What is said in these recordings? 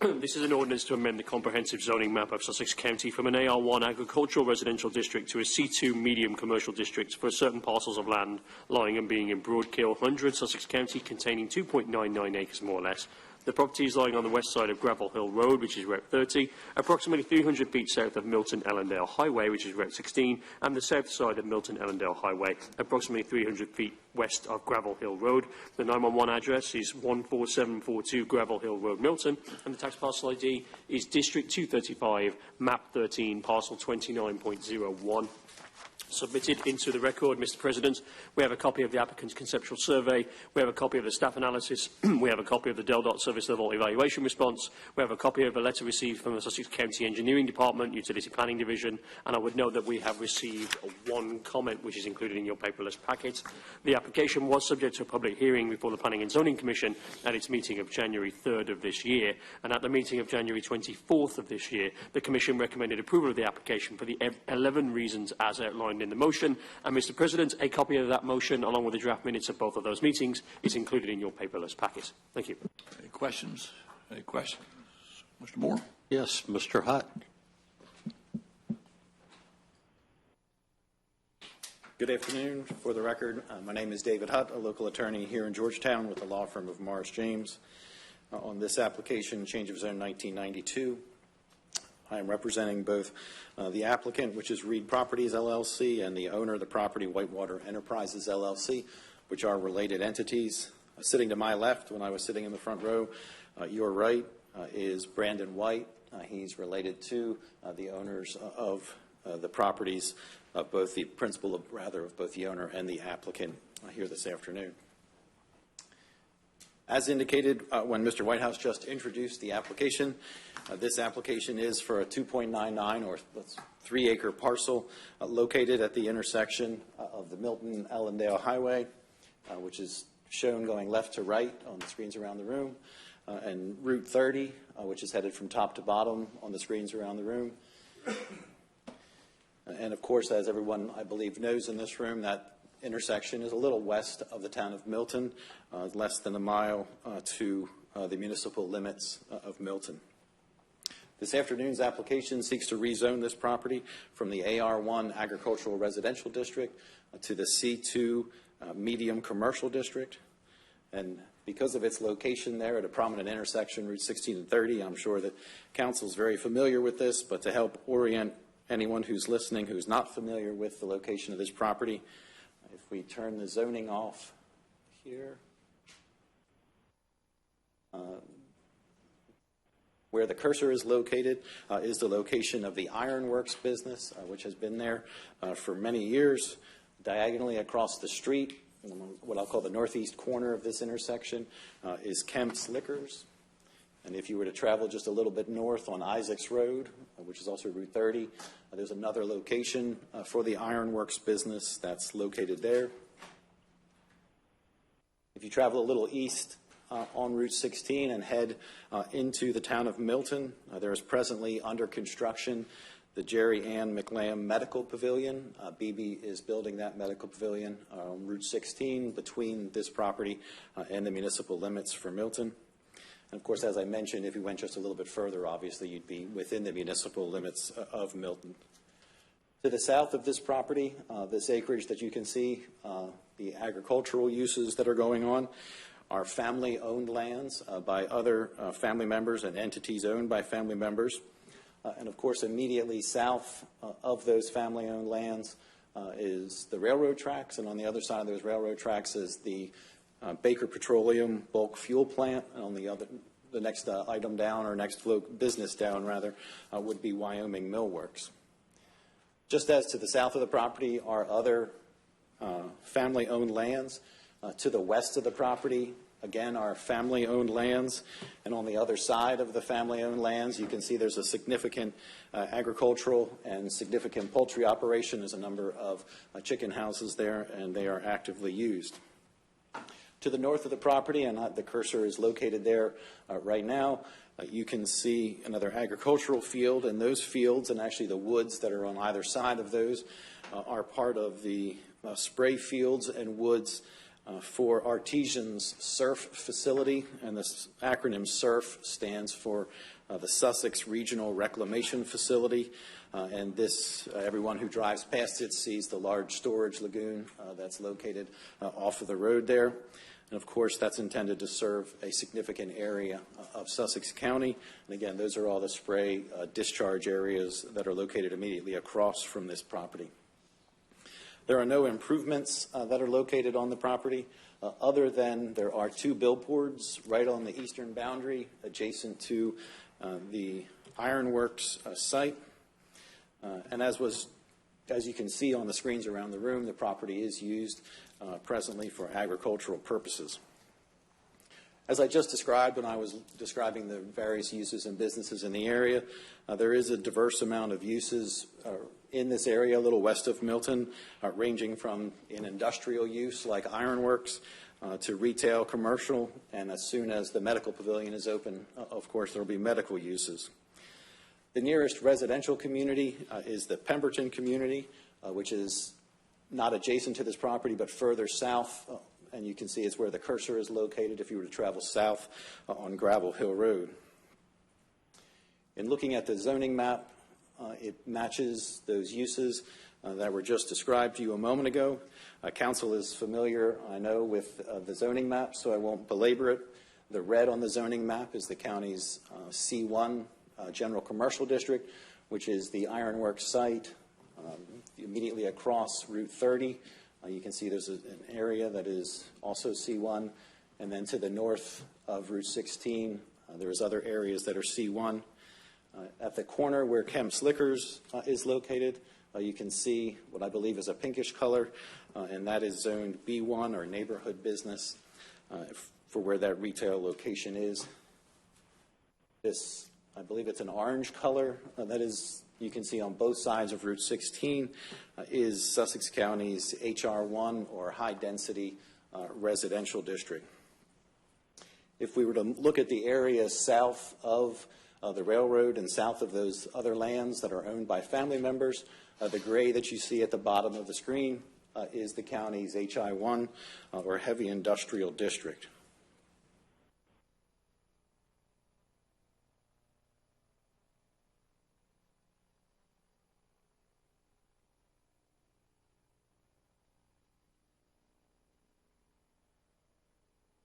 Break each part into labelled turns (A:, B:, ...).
A: This is an ordinance to amend the comprehensive zoning map of Sussex County from an AR-1 agricultural residential district to a C2 medium commercial district for certain parcels of land lying and being in Broadkill 100, Sussex County, containing 2.99 acres more or less. The property is lying on the west side of Gravel Hill Road, which is Route 30, approximately 300 feet south of Milton Ellendale Highway, which is Route 16, and the south side of Milton Ellendale Highway, approximately 300 feet west of Gravel Hill Road. The 911 address is 14742 Gravel Hill Road, Milton, and the tax parcel ID is District 235, Map 13, Parcel 29.01. Submitted into the record, Mr. President. We have a copy of the applicant's conceptual survey. We have a copy of the staff analysis. We have a copy of the DEL.DOT service level evaluation response. We have a copy of a letter received from the Sussex County Engineering Department, Utility Planning Division, and I would note that we have received one comment which is included in your paperless packet. The application was subject to a public hearing before the Planning and Zoning Commission at its meeting of January 3rd of this year, and at the meeting of January 24th of this year, the Commission recommended approval of the application for the 11 reasons as outlined in the motion. And Mr. President, a copy of that motion along with the draft minutes of both of those meetings is included in your paperless packet. Thank you.
B: Any questions? Any questions? Mr. Moore?
C: Yes, Mr. Hutt.
D: Good afternoon. For the record, my name is David Hutt, a local attorney here in Georgetown with the law firm of Morris James. On this application, change of zone 1992, I am representing both the applicant, which is Reed Properties, LLC, and the owner of the property, Whitewater Enterprises, LLC, which are related entities. Sitting to my left, when I was sitting in the front row, your right is Brandon White. He's related to the owners of the properties of both the principal, of both the owner and the applicant here this afternoon. As indicated when Mr. Whitehouse just introduced the application, this application is for a 2.99 or 3-acre parcel located at the intersection of the Milton Ellendale Highway, which is shown going left to right on the screens around the room, and Route 30, which is headed from top to bottom on the screens around the room. And of course, as everyone I believe knows in this room, that intersection is a little west of the town of Milton, less than a mile to the municipal limits of Milton. This afternoon's application seeks to rezone this property from the AR-1 agricultural residential district to the C2 medium commercial district. And because of its location there at a prominent intersection, Route 16 and 30, I'm sure that Council is very familiar with this, but to help orient anyone who's listening who's not familiar with the location of this property, if we turn the zoning off here, where the cursor is located is the location of the Ironworks business, which has been there for many years. Diagonally across the street, what I'll call the northeast corner of this intersection, is Kemp's Liquors. And if you were to travel just a little bit north on Isaacs Road, which is also Route 30, there's another location for the Ironworks business that's located there. If you travel a little east on Route 16 and head into the town of Milton, there is presently under construction the Jerry Ann McLam Medical Pavilion. BB is building that medical pavilion on Route 16 between this property and the municipal limits for Milton. And of course, as I mentioned, if you went just a little bit further, obviously you'd be within the municipal limits of Milton. To the south of this property, this acreage that you can see, the agricultural uses that are going on are family-owned lands by other family members and entities owned by family members. And of course, immediately south of those family-owned lands is the railroad tracks, and on the other side of those railroad tracks is the Baker Petroleum bulk fuel plant. And on the next item down, or next business down rather, would be Wyoming Millworks. Just as to the south of the property are other family-owned lands. To the west of the property, again, are family-owned lands. And on the other side of the family-owned lands, you can see there's a significant agricultural and significant poultry operation. There's a number of chicken houses there, and they are actively used. To the north of the property, and the cursor is located there right now, you can see another agricultural field, and those fields, and actually the woods that are on either side of those, are part of the spray fields and woods For Artesian's SURF facility, and this acronym SURF stands for the Sussex Regional Reclamation Facility, and this, everyone who drives past it sees the large storage lagoon that's located off of the road there. And of course, that's intended to serve a significant area of Sussex County. And again, those are all the spray discharge areas that are located immediately across from this property. There are no improvements that are located on the property other than there are 2 billboards right on the eastern boundary adjacent to the ironworks site. And as you can see on the screens around the room, the property is used presently for agricultural purposes. As I just described when I was describing the various uses and businesses in the area, there is a diverse amount of uses in this area a little west of Milton, ranging from an industrial use like ironworks to retail, commercial, and as soon as the medical pavilion is open, of course, there will be medical uses. The nearest residential community is the Pemberton community, which is not adjacent to this property, but further south, and you can see it's where the cursor is located if you were to travel south on Gravel Hill Road. In looking at the zoning map, it matches those uses that were just described to you a moment ago. Council is familiar, I know, with the zoning map, so I won't belabor it. The red on the zoning map is the county's C1 General Commercial District, which is the ironworks site immediately across Route 30. You can see there's an area that is also C1, and then to the north of Route 16, there's other areas that are C1. At the corner where Kemp's Liquors is located, you can see what I believe is a pinkish color, and that is zoned B1 or neighborhood business for where that retail location is. This, I believe it's an orange color, that is, you can see on both sides of Route 16, is Sussex County's AR-1 or high density residential district. If we were to look at the area south of the railroad and south of those other lands that are owned by family members, the gray that you see at the bottom of the screen is the county's HI1 or heavy industrial district.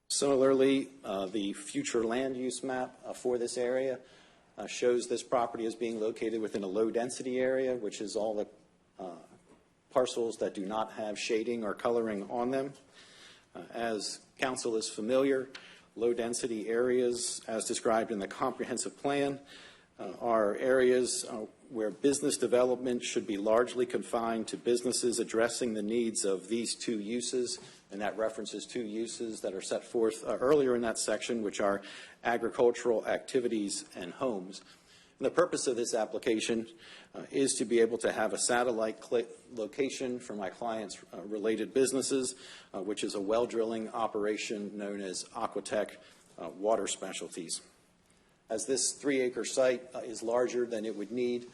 D: Similarly, the future land use map for this area shows this property as being located within a low-density area, which is all the parcels that do not have shading or coloring on them. As council is familiar, low-density areas, as described in the comprehensive plan, are areas where business development should be largely confined to businesses addressing the needs of these 2 uses, and that references 2 uses that are set forth earlier in that section, which are agricultural activities and homes. And the purpose of this application is to be able to have a satellite location for my clients' related businesses, which is a well drilling operation known as Aquatech Water Specialties. As this 3-acre site is larger than it would need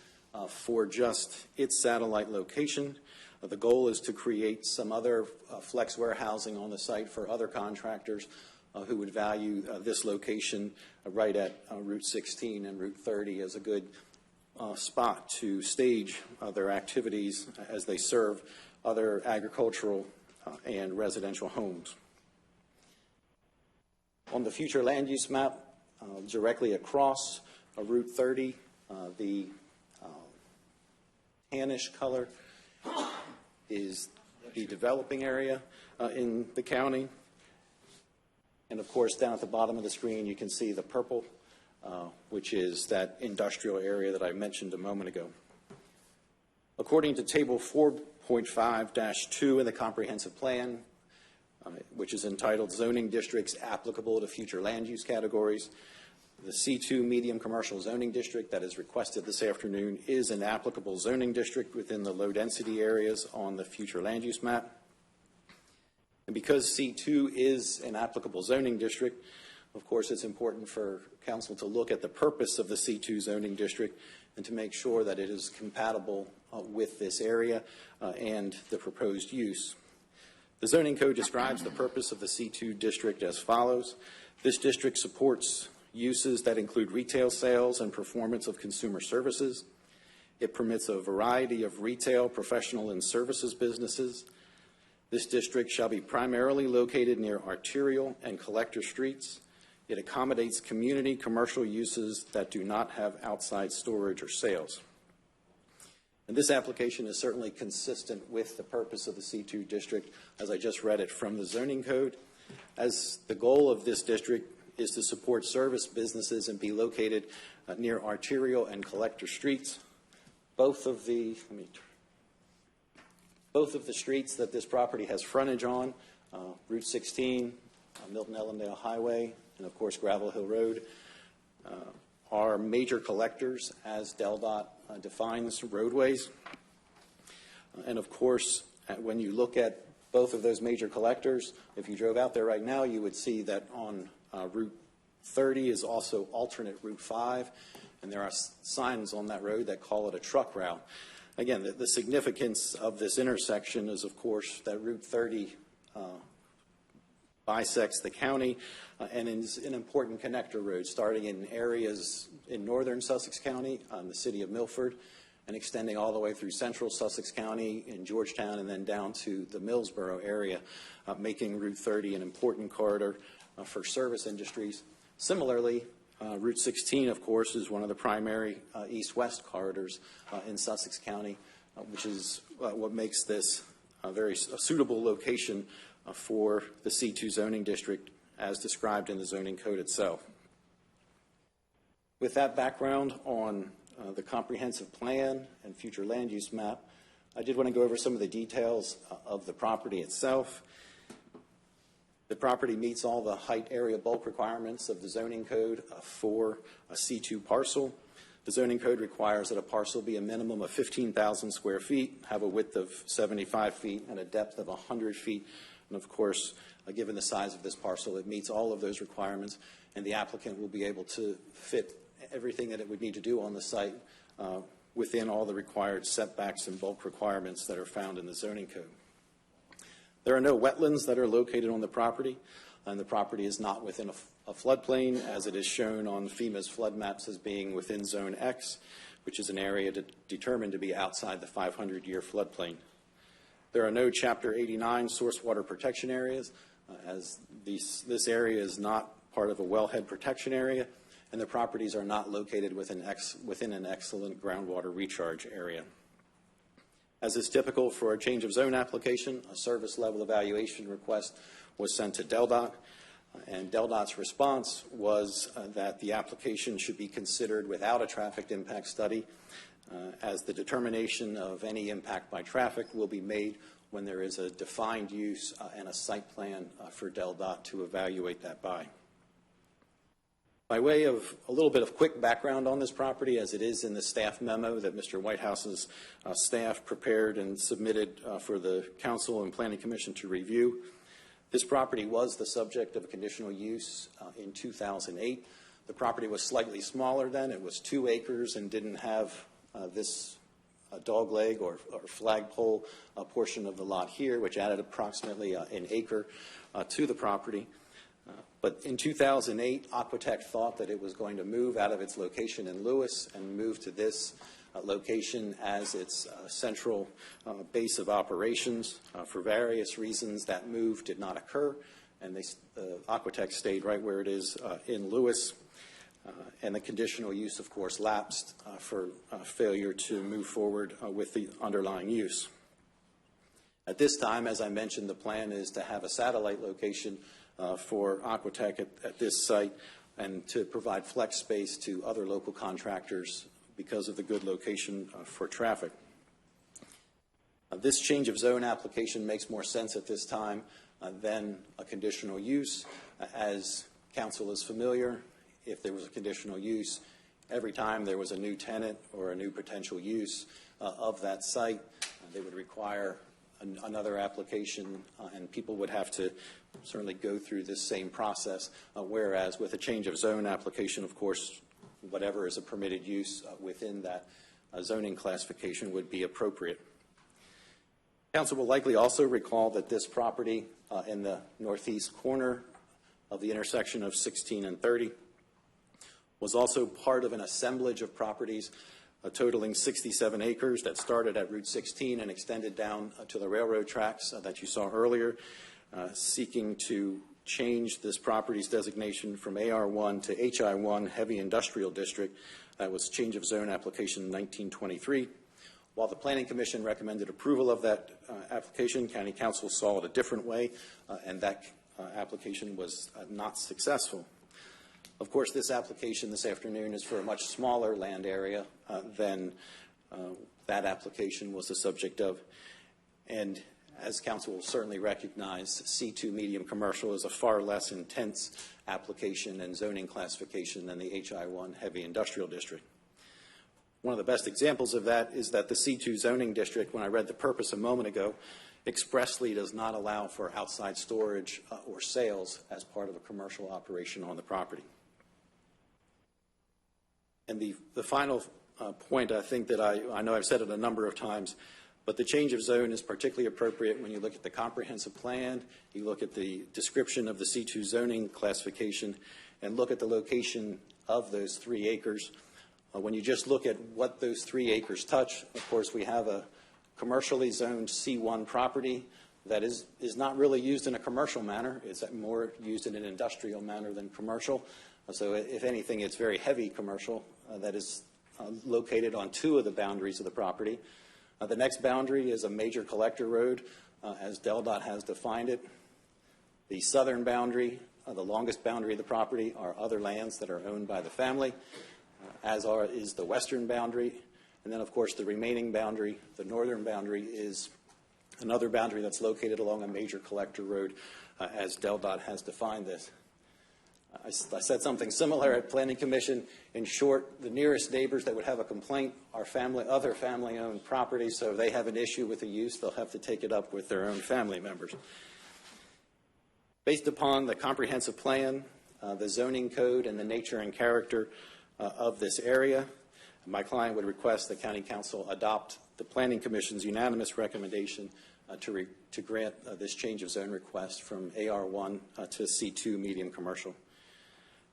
D: for just its satellite location, the goal is to create some other flex warehousing on the site for other contractors who would value this location right at Route 16 and Route 30 as a good spot to stage their activities as they serve other agricultural and residential homes. On the future land use map, directly across Route 30, the tannish color is the developing area in the county. And of course, down at the bottom of the screen, you can see the purple, which is that industrial area that I mentioned a moment ago. According to Table 4.5-2 in the comprehensive plan, which is entitled Zoning Districts Applicable to Future Land Use Categories, the C2 Medium Commercial Zoning District that is requested this afternoon is an applicable zoning district within the low-density areas on the future land use map. And because C2 is an applicable zoning district, of course, it's important for council to look at the purpose of the C2 zoning district and to make sure that it is compatible with this area and the proposed use. The zoning code describes the purpose of the C2 district as follows. This district supports uses that include retail sales and performance of consumer services. It permits a variety of retail, professional, and services businesses. This district shall be primarily located near arterial and collector streets. It accommodates community commercial uses that do not have outside storage or sales. And this application is certainly consistent with the purpose of the C2 district, as I just read it from the zoning code, as the goal of this district is to support service businesses and be located near arterial and collector streets. Both of the streets that this property has frontage on, Route 16, Milton-Ellendale Highway, and of course Gravel Hill Road, are major collectors as DelDOT defines roadways. And of course, when you look at both of those major collectors, if you drove out there right now, you would see that on Route 30 is also alternate Route 5, and there are signs on that road that call it a truck route. Again, the significance of this intersection is, of course, that Route 30 bisects the county and is an important connector road, starting in areas in northern Sussex County, the city of Milford, and extending all the way through central Sussex County in Georgetown and then down to the Millsboro area, making Route 30 an important corridor for service industries. Similarly, Route 16, of course, is one of the primary east-west corridors in Sussex County, which is what makes this a very suitable location for the C2 zoning district as described in the zoning code itself. With that background on the comprehensive plan and future land use map, I did want to go over some of the details of the property itself. The property meets all the height, area, bulk requirements of the zoning code for a C2 parcel. The zoning code requires that a parcel be a minimum of 15,000 square feet, have a width of 75 feet, and a depth of 100 feet. And of course, given the size of this parcel, it meets all of those requirements, and the applicant will be able to fit everything that it would need to do on the site within all the required setbacks and bulk requirements that are found in the zoning code. There are no wetlands that are located on the property, and the property is not within a floodplain, as it is shown on FEMA's flood maps as being within Zone X, which is an area determined to be outside the 500-year floodplain. There are no Chapter 89 source water protection areas, as this area is not part of a wellhead protection area, and the properties are not located within an excellent groundwater recharge area. As is typical for a change of zone application, a service level evaluation request was sent to DelDOT, and DelDOT's response was that the application should be considered without a traffic impact study, as the determination of any impact by traffic will be made when there is a defined use and a site plan for DelDOT to evaluate that by. By way of a little bit of quick background on this property, as it is in the staff memo that Mr. Whitehouse's staff prepared and submitted for the Council and Planning Commission to review, this property was the subject of a conditional use in 2008. The property was slightly smaller then. It was 2 acres and didn't have this dogleg or flagpole portion of the lot here, which added approximately an acre to the property. But in 2008, Aquatech thought that it was going to move out of its location in Lewis and move to this location as its central base of operations. For various reasons, that move did not occur, and Aquatech stayed right where it is in Lewis. And the conditional use, of course, lapsed for failure to move forward with the underlying use. At this time, as I mentioned, the plan is to have a satellite location for Aquatech at this site and to provide flex space to other local contractors because of the good location for traffic. This change of zone application makes more sense at this time than a conditional use. As council is familiar, if there was a conditional use, every time there was a new tenant or a new potential use of that site, they would require another application, and people would have to certainly go through this same process, whereas with a change of zone application, of course, whatever is a permitted use within that zoning classification would be appropriate. Council will likely also recall that this property in the northeast corner of the intersection of 16 and 30 was also part of an assemblage of properties totaling 67 acres that started at Route 16 and extended down to the railroad tracks that you saw earlier, seeking to change this property's designation from AR-1 to HI-1 Heavy Industrial District. That was change of zone application in 1923. While the Planning Commission recommended approval of that application, County Council saw it a different way, and that application was not successful. Of course, this application this afternoon is for a much smaller land area than that application was the subject of. And as Council will certainly recognize, C2 medium commercial is a far less intense application and zoning classification than the HI1 heavy industrial district. One of the best examples of that is that the C2 zoning district, when I read the purpose a moment ago, expressly does not allow for outside storage or sales as part of a commercial operation on the property. And the final point, I think that I know I've said it a number of times, but the change of zone is particularly appropriate when you look at the comprehensive plan, you look at the description of the C2 zoning classification, and look at the location of those 3 acres. When you just look at what those 3 acres touch, of course, we have a commercially zoned C1 property that is not really used in a commercial manner. It's more used in an industrial manner than commercial. So if anything, it's very heavy commercial that is located on 2 of the boundaries of the property. The next boundary is a major collector road, as DelDOT has defined it. The southern boundary, the longest boundary of the property, are other lands that are owned by the family, is the western boundary. And then, of course, the remaining boundary, the northern boundary, is another boundary that's located along a major collector road, as DelDOT has defined this. I said something similar at Planning Commission. In short, the nearest neighbors that would have a complaint are other family-owned properties, so if they have an issue with the use, they'll have to take it up with their own family members. Based upon the comprehensive plan, the zoning code, and the nature and character of this area, my client would request that County Council adopt the Planning Commission's unanimous recommendation to grant this change of zone request from AR1 to C2 medium commercial.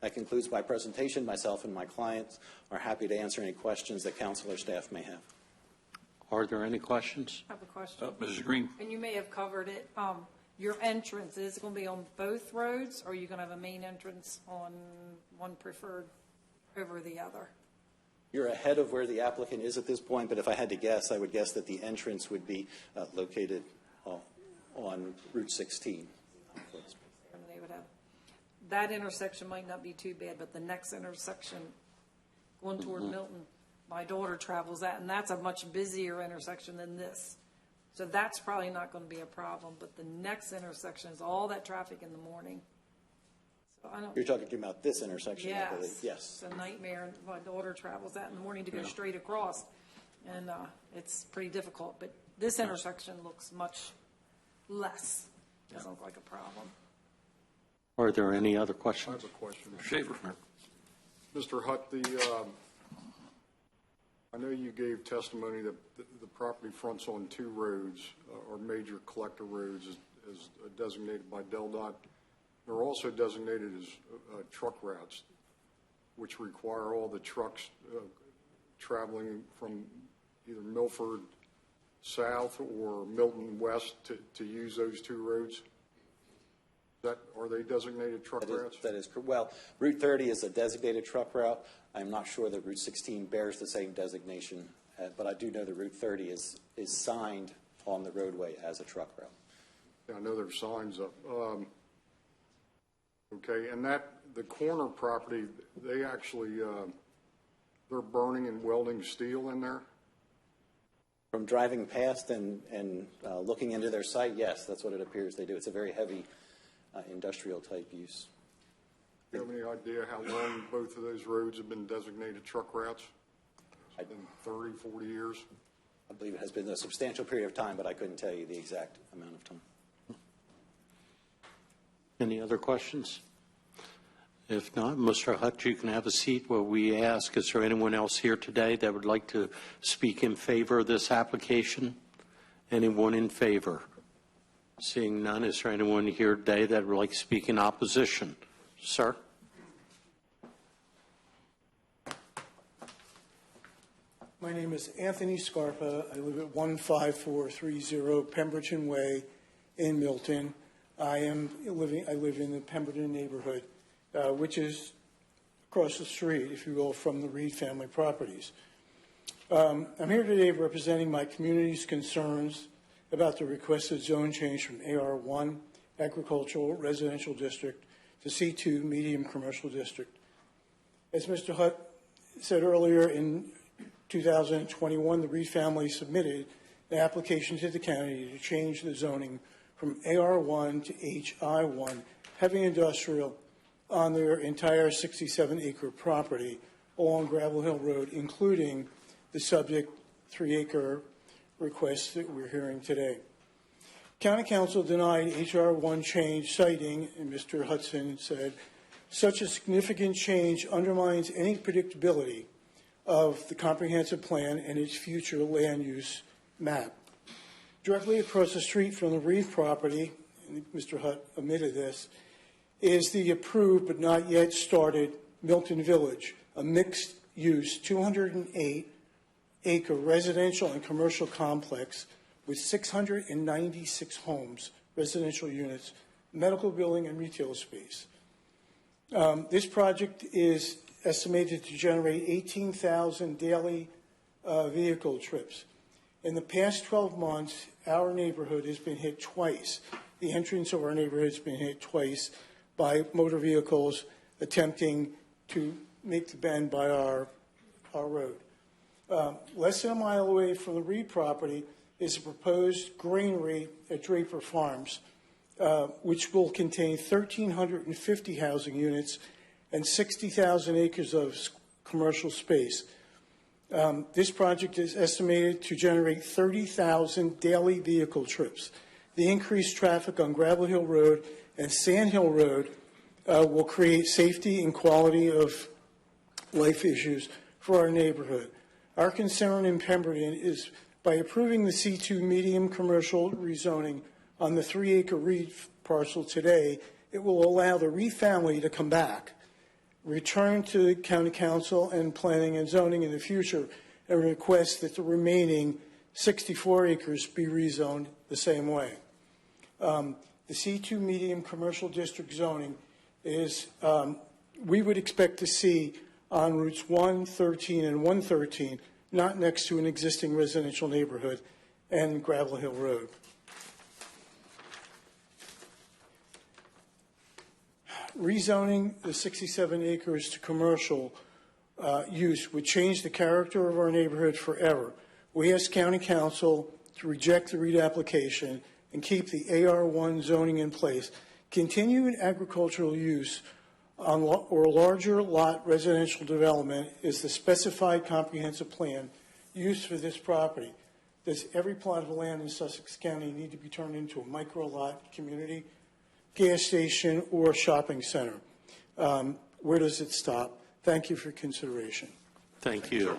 D: That concludes my presentation. Myself and my clients are happy to answer any questions that council or staff may have.
C: Are there any questions?
E: I have a question.
B: Mrs. Green.
E: And you may have covered it. Your entrance, is it going to be on both roads, or are you going to have a main entrance on one preferred over the other?
D: You're ahead of where the applicant is at this point, but if I had to guess, I would guess that the entrance would be located on Route 16.
E: They would have, that intersection might not be too bad, but the next intersection going toward Milton, my daughter travels that, and that's a much busier intersection than this. So that's probably not going to be a problem, but the next intersection is all that traffic in the morning. So I don't.
D: You're talking about this intersection, I believe.
E: Yes.
D: Yes.
E: It's a nightmare. My daughter travels that in the morning to go straight across, and it's pretty difficult. But this intersection looks much less. Doesn't look like a problem.
C: Are there any other
F: I
C: questions?
F: have a question.
B: Shaver.
F: Mr. Hutt, I know you gave testimony that the property fronts on 2 roads, or major collector roads, as designated by DelDOT. They're also designated as truck routes, which require all the trucks traveling from either Milford south or Milton west to use those 2 roads. Are they designated truck routes?
D: That is correct. Well, Route 30 is a designated truck route. I'm not sure that Route 16 bears the same designation, but I do know that Route 30 is signed on the roadway as a truck route.
F: Yeah, I know there's signs up. Okay, and the corner property, they actually, they're burning and welding steel in there?
D: From driving past and looking into their site, yes, that's what it appears they do. It's a very heavy industrial type use.
F: Do you have any idea how long both of those roads have been designated truck routes? It's been 30, 40 years?
D: I believe it has been a substantial period of time, but I couldn't tell you the exact amount of time.
C: Any other questions? If not, Mr. Hutt, you can have a seat where we ask, is there anyone else here today that would like to speak in favor of this application? Anyone in favor? Seeing none, is there anyone here today that would like to speak in opposition? Sir?
G: My name is Anthony Scarpa. I live at 15430 Pemberton Way in Milton. I live in the Pemberton neighborhood, which is across the street, if you will, from the Reed family properties. I'm here today representing my community's concerns about the requested zone change from AR-1 agricultural residential district to C2 medium commercial district. As Mr. Hutt said earlier, in 2021, the Reed family submitted an application to the county to change the zoning from AR-1 to HI-1, heavy industrial, on their entire 67-acre property along Gravel Hill Road, including the subject 3-acre request that we're hearing today. County Council denied HR1 change, citing, and Mr. Hudson said, such a significant change undermines any predictability of the comprehensive plan and its future land use map. Directly across the street from the Reed property, and Mr. Hutt omitted this, is the approved but not yet started Milton Village, a mixed-use 208-acre residential and commercial complex with 696 homes, residential units, medical building, and retail space. This project is estimated to generate 18,000 daily vehicle trips. In the past 12 months, our neighborhood has been hit twice. The entrance of our neighborhood has been hit twice by motor vehicles attempting to make the bend by our road. Less than a mile away from the Reed property is a proposed granary at Draper Farms, which will contain 1,350 housing units and 60,000 acres of commercial space. This project is estimated to generate 30,000 daily vehicle trips. The increased traffic on Gravel Hill Road and Sand Hill Road will create safety and quality of life issues for our neighborhood. Our concern in Pemberton is by approving the C2 medium commercial rezoning on the 3-acre Reed parcel today, it will allow the Reed family to come back, return to the County Council and Planning and Zoning in the future, and request that the remaining 64 acres be rezoned the same way. The C2 medium commercial district zoning is, we would expect to see on routes 113 and 113, not next to an existing residential neighborhood and Gravel Hill Road. Rezoning the 67 acres to commercial use would change the character of our neighborhood forever. We ask County Council to reject the Reed application and keep the AR-1 zoning in place. Continued agricultural use on or larger lot residential development is the specified comprehensive plan used for this property. Does every plot of land in Sussex County need to be turned into a micro lot community, gas station, or shopping center? Where does it stop? Thank you for consideration.
C: Thank you.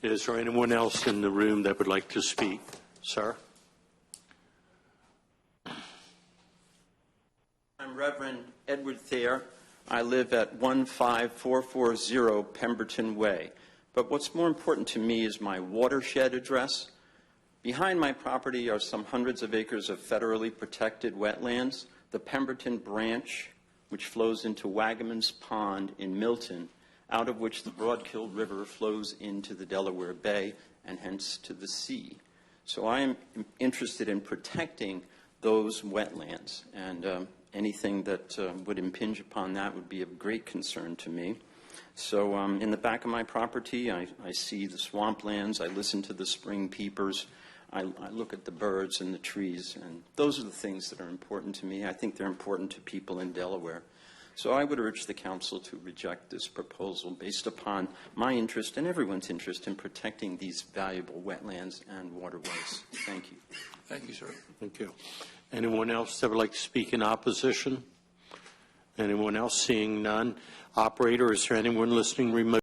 C: Is there anyone else in the room that would like to speak? Sir?
H: I'm Reverend Edward Thayer. I live at 15440 Pemberton Way. But what's more important to me is my watershed address. Behind my property are some hundreds of acres of federally protected wetlands. The Pemberton branch, which flows into Wagaman's Pond in Milton, out of which the Broadkill River flows into the Delaware Bay and hence to the sea. So I am interested in protecting those wetlands, and anything that would impinge upon that would be of great concern to me. So in the back of my property, I see the swamplands, I listen to the spring peepers, I look at the birds and the trees, and those are the things that are important to me. I think they're important to people in Delaware. So I would urge the council to reject this proposal based upon my interest and everyone's interest in protecting these valuable wetlands and waterways. Thank you.
B: Thank you, sir.
C: Thank you. Anyone else that would like to speak in opposition? Anyone else? Seeing none. Operator, is there anyone listening remotely?